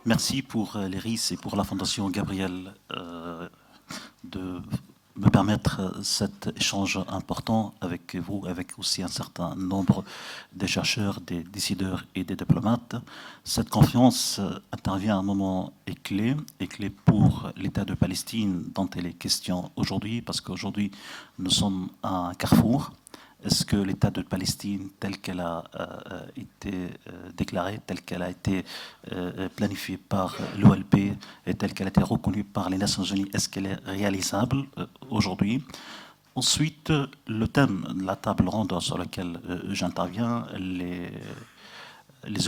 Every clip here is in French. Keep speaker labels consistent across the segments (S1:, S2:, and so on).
S1: Merci pour l'IRIS et pour la Fondation Gabriel de me permettre cet échange important avec vous, avec aussi un certain nombre des chercheurs, des décideurs et des diplomates. Cette conférence intervient à un moment clé pour l'État de Palestine dont il est question aujourd'hui, parce qu'aujourd'hui nous sommes à un carrefour. Est-ce que l'État de Palestine, tel qu'elle a été déclarée, tel qu'elle a été planifiée par l'OLP et telle qu'elle a été reconnue par les Nations Unies, est-ce qu'elle est réalisable aujourd'hui? Ensuite, le thème de la table ronde sur laquelle j'interviens, les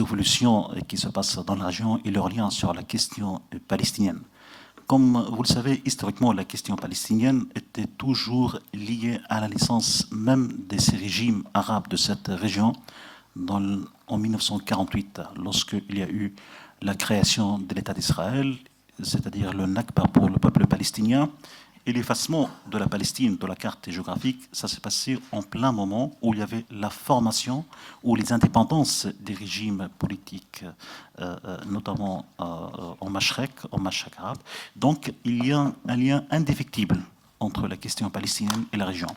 S1: évolutions qui se passent dans la région et leur lien sur la question palestinienne. Comme vous le savez, historiquement, la question palestinienne était toujours liée à la naissance même de ces régimes arabes de cette région en 1948, lorsqu'il y a eu la création de l'État d'Israël, c'est-à-dire le Nakba pour le peuple palestinien, et l'effacement de la Palestine de la carte géographique. Ça s'est passé en plein moment où il y avait la formation ou les indépendances des régimes politiques, notamment en Mashrek arabe. Donc il y a un lien indéfectible entre la question palestinienne et la région.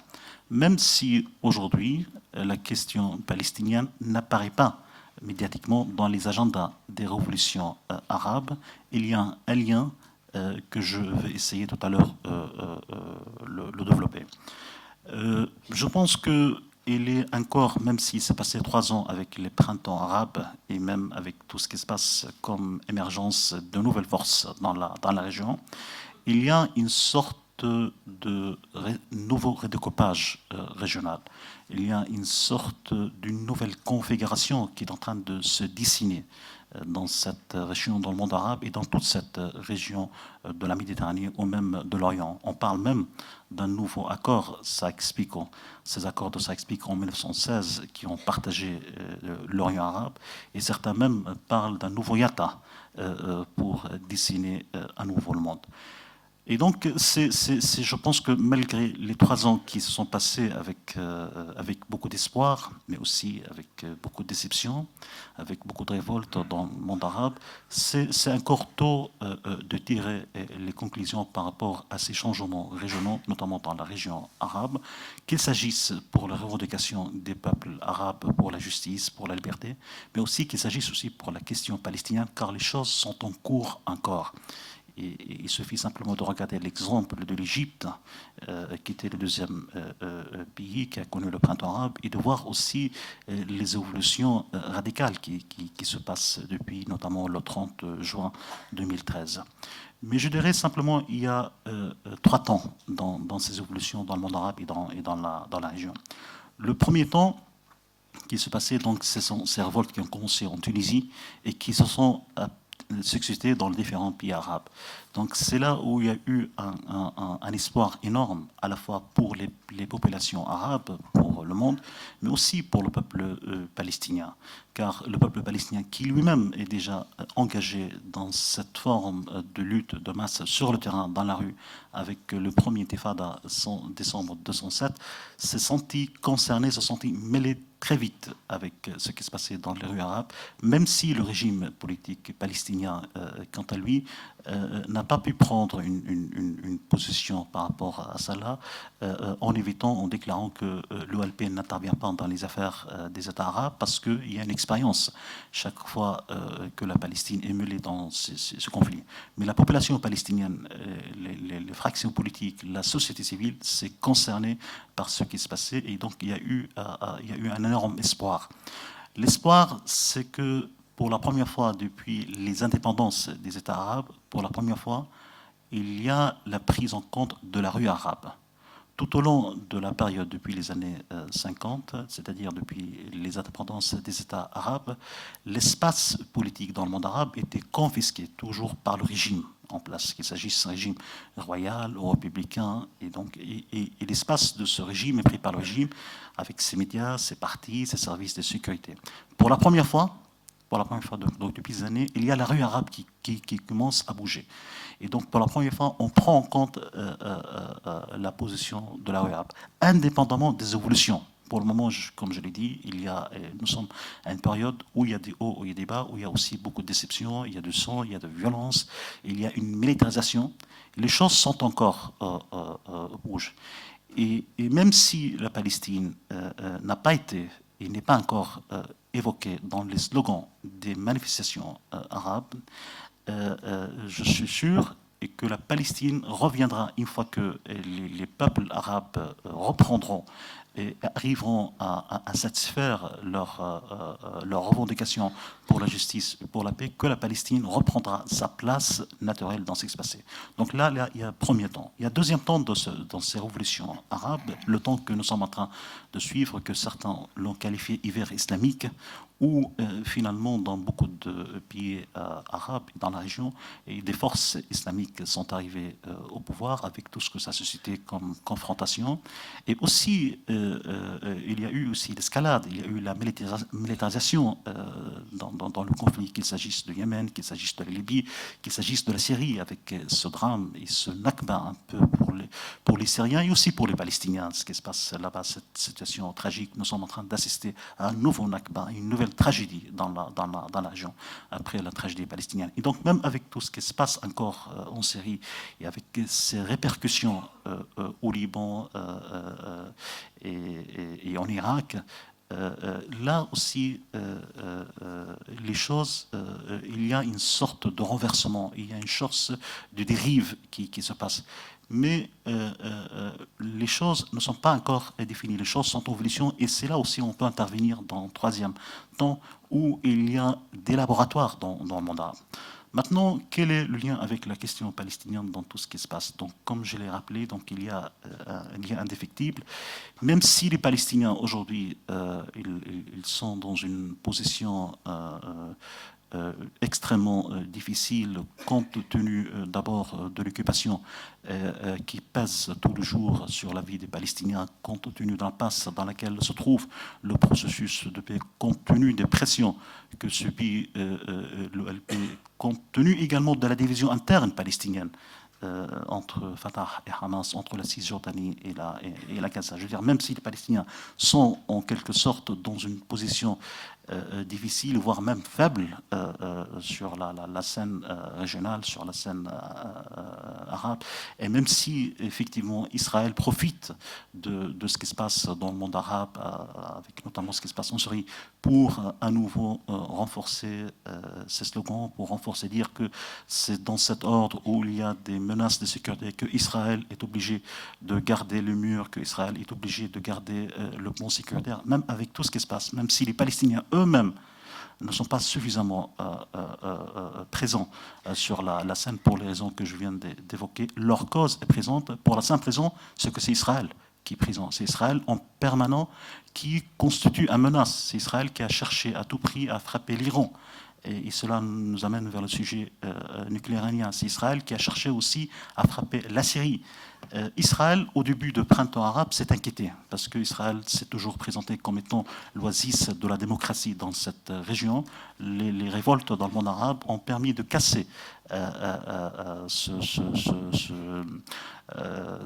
S1: Même si aujourd'hui la question palestinienne n'apparaît pas médiatiquement dans les agendas des révolutions arabes, il y a un lien que je vais essayer tout à l'heure le développer. Je pense qu'il est encore, même s'il s'est passé 3 ans avec les printemps arabes et même avec tout ce qui se passe comme émergence de nouvelles forces dans la région, il y a une sorte de nouveau redécoupage régional. Il y a une sorte d'une nouvelle configuration qui est en train de se dessiner dans cette région, dans le monde arabe et dans toute cette région de la Méditerranée ou même de l'Orient. On parle même d'un nouveau accord Sykes-Picot. Ces accords de Sykes-Picot en 1916 qui ont partagé l'Orient arabe, et certains même parlent d'un nouveau Yata pour dessiner à nouveau le monde. Et donc, je pense que malgré les 3 ans qui se sont passés avec beaucoup d'espoir, mais aussi avec beaucoup de déception, avec beaucoup de révolte dans le monde arabe, c'est encore tôt de tirer les conclusions par rapport à ces changements régionaux, notamment dans la région arabe, qu'il s'agisse pour la revendication des peuples arabes, pour la justice, pour la liberté, mais aussi qu'il s'agisse aussi pour la question palestinienne, car les choses sont en cours encore. Et il suffit simplement de regarder l'exemple de l'Égypte, qui était le deuxième pays qui a connu le printemps arabe, et de voir aussi les évolutions radicales qui se passent depuis notamment le 30 juin 2013. Mais je dirais simplement il y a 3 temps dans ces évolutions dans le monde arabe et dans la région. Le premier temps qui se passait, donc, ce sont ces révoltes qui ont commencé en Tunisie et qui se sont succéder dans les différents pays arabes. Donc c'est là où il y a eu un espoir énorme, à la fois pour les populations arabes, pour le monde, mais aussi pour le peuple palestinien. Car le peuple palestinien, qui lui-même est déjà engagé dans cette forme de lutte de masse sur le terrain, dans la rue, avec le premier intifada en décembre 207, s'est senti concerné, s'est senti mêlé très vite avec ce qui se passait dans les rues arabes, même si le régime politique palestinien, quant à lui, n'a pas pu prendre une position par rapport à cela, en évitant, en déclarant que l'OLP n'intervient pas dans les affaires des États arabes, parce qu'il y a une expérience chaque fois que la Palestine est mêlée dans ce conflit. Mais la population palestinienne, les fractions politiques, la société civile, s'est concernée par ce qui se passait, et donc il y a eu un énorme espoir. L'espoir, c'est que pour la première fois depuis les indépendances des États arabes, pour la première fois, il y a la prise en compte de la rue arabe. Tout au long de la période depuis les années 50, c'est-à-dire depuis les indépendances des États arabes, l'espace politique dans le monde arabe était confisqué toujours par le régime en place, qu'il s'agisse d'un régime royal ou républicain, et l'espace de ce régime est pris par le régime avec ses médias, ses partis, ses services de sécurité. Pour la première fois donc depuis des années, il y a la rue arabe qui commence à bouger. Et donc, pour la première fois, on prend en compte la position de la rue arabe, indépendamment des évolutions pour le moment, comme je l'ai dit, nous sommes à une période où il y a des hauts, où il y a des bas, où il y a aussi beaucoup de déceptions, il y a du sang, il y a de violence, il y a une militarisation. Les choses sont encore rouges. Et même si la Palestine n'a pas été et n'est pas encore évoquée dans les slogans des manifestations arabes, je suis sûr que la Palestine reviendra une fois que les peuples arabes reprendront et arriveront à satisfaire leurs revendications pour la justice et pour la paix, que la Palestine reprendra sa place naturelle dans ce qui se passait. Donc là, il y a un premier temps. Il y a un deuxième temps dans ces révolutions arabes, le temps que nous sommes en train de suivre, que certains l'ont qualifié hiver islamique, où finalement, dans beaucoup de pays arabes, dans la région, et des forces islamiques sont arrivées au pouvoir avec tout ce que ça a suscité comme confrontation. Et aussi, il y a eu aussi l'escalade, il y a eu la militarisation dans le conflit, qu'il s'agisse du Yémen, qu'il s'agisse de la Libye, qu'il s'agisse de la Syrie, avec ce drame et ce Nakba un peu pour les Syriens et aussi pour les Palestiniens. Ce qui se passe là-bas, cette situation tragique, nous sommes en train d'assister à un nouveau Nakba, une nouvelle tragédie dans la région après la tragédie palestinienne. Et donc même avec tout ce qui se passe encore en Syrie et avec ces répercussions au Liban et en Irak, là aussi, les choses, il y a une sorte de renversement, il y a une sorte de dérive qui se passe. Mais les choses ne sont pas encore définies, les choses sont en évolution, et c'est là aussi on peut intervenir dans le troisième temps, où il y a des laboratoires dans le monde arabe. Maintenant, quel est le lien avec la question palestinienne dans tout ce qui se passe? Donc, comme je l'ai rappelé, donc, il y a un lien indéfectible. Même si les Palestiniens, aujourd'hui, ils sont dans une position extrêmement difficile, compte tenu d'abord de l'occupation qui pèse tout le jour sur la vie des Palestiniens, compte tenu de l'impasse dans laquelle se trouve le processus de paix, compte tenu des pressions que subit le LP, compte tenu également de la division interne palestinienne entre Fatah et Hamas, entre la Cisjordanie et la Gaza. Je veux dire, même si les Palestiniens sont en quelque sorte dans une position difficile, voire même faible sur la scène régionale, sur la scène arabe, et même si effectivement Israël profite de ce qui se passe dans le monde arabe, avec notamment ce qui se passe en Syrie, pour à nouveau renforcer ses slogans, pour renforcer, dire que c'est dans cet ordre où il y a des menaces de sécurité que Israël est obligé de garder le mur, que Israël est obligé de garder le pont sécuritaire, même avec tout ce qui se passe, même si les Palestiniens eux-mêmes ne sont pas suffisamment présents sur la scène pour les raisons que je viens d'évoquer. Leur cause est présente pour la simple raison, c'est que c'est Israël qui est présent. C'est Israël en permanent qui constitue une menace. C'est Israël qui a cherché à tout prix à frapper l'Iran. Et cela nous amène vers le sujet nucléaire iranien. C'est Israël qui a cherché aussi à frapper la Syrie. Israël, au début du printemps arabe, s'est inquiété, parce qu'Israël s'est toujours présenté comme étant l'oasis de la démocratie dans cette région. Les révoltes dans le monde arabe ont permis de casser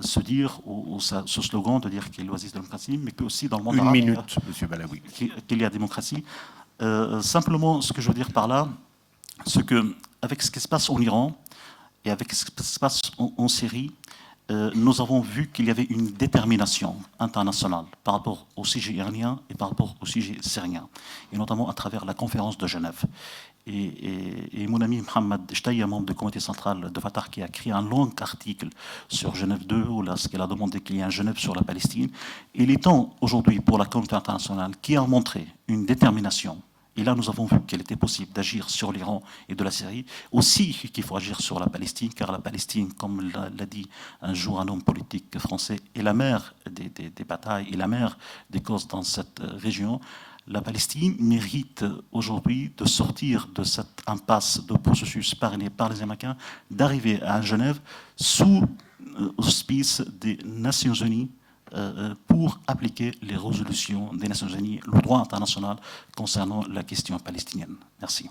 S1: ce dire, ou ce slogan de dire qu'il y a l'oasis de la démocratie, mais qu'aussi dans le monde arabe,
S2: Monsieur Balaoui,
S1: qu'il y a démocratie. Simplement, ce que je veux dire par là, c'est qu'avec ce qui se passe en Iran et avec ce qui se passe en Syrie, nous avons vu qu'il y avait une détermination internationale par rapport au sujet iranien et par rapport au sujet syrien, et notamment à travers la conférence de Genève. Et mon ami Mohamed Jtaï, membre du comité central de Fatah, qui a écrit un long article sur Genève 2, où lorsqu'il a demandé qu'il y ait un Genève sur la Palestine. Il est temps aujourd'hui pour la communauté internationale qui a montré une détermination. Et là, nous avons vu qu'il était possible d'agir sur l'Iran et de la Syrie. Aussi qu'il faut agir sur la Palestine, car la Palestine, comme l'a dit un jour un homme politique français, est la mère des batailles et la mère des causes dans cette région. La Palestine mérite aujourd'hui de sortir de cette impasse de processus parrainé par les Américains, d'arriver à Genève sous auspice des Nations Unies, pour appliquer les résolutions des Nations Unies, le droit international concernant la question palestinienne. Merci.